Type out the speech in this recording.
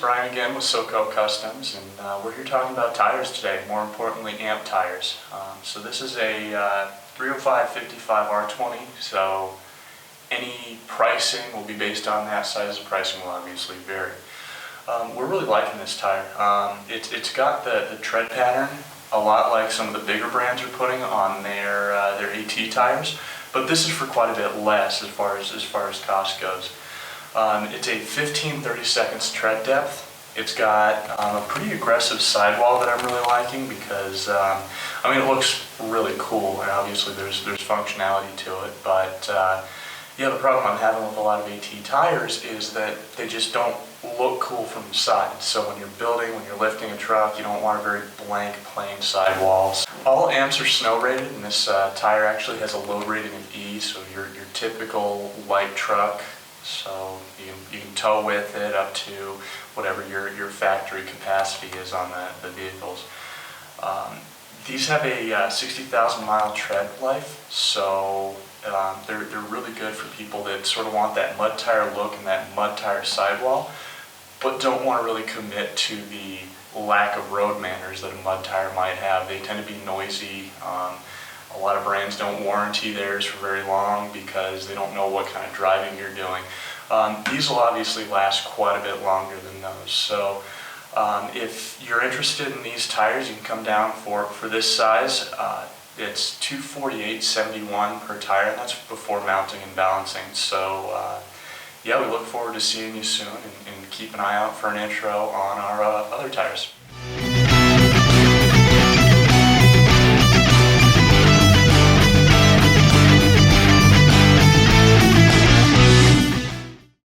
Brian again with SoCo Customs, and we're here talking about tires today, more importantly AMP tires. So this is a 305/55 R20, so any pricing will be based on that size. The pricing will obviously vary. We're really liking this tire. It's got the tread pattern, a lot like some of the bigger brands are putting on their AT tires, but this is for quite a bit less as far as cost goes. It's a 15/32 tread depth. It's got a pretty aggressive sidewall that I'm really liking because it looks really cool, and obviously there's functionality to it. But yeah, the problem I'm having with a lot of AT tires is that they just don't look cool from the side. So when you're lifting a truck, you don't want a very blank, plain sidewalls. All amps are snow rated, and this tire actually has a load rating of E, so your typical light truck. So you can tow with it up to whatever your factory capacity is on the vehicles. These have a 60,000 mile tread life, so they're really good for people that sort of want that mud tire look and that mud tire sidewall, but don't want to really commit to the lack of road manners that a mud tire might have. They tend to be noisy. A lot of brands don't warranty theirs for very long because they don't know what kind of driving you're doing. These will obviously last quite a bit longer than those. So if you're interested in these tires, you can come down for this size. It's $248.71 per tire, and that's before mounting and balancing. So yeah, we look forward to seeing you soon, and keep an eye out for an intro on our other tires.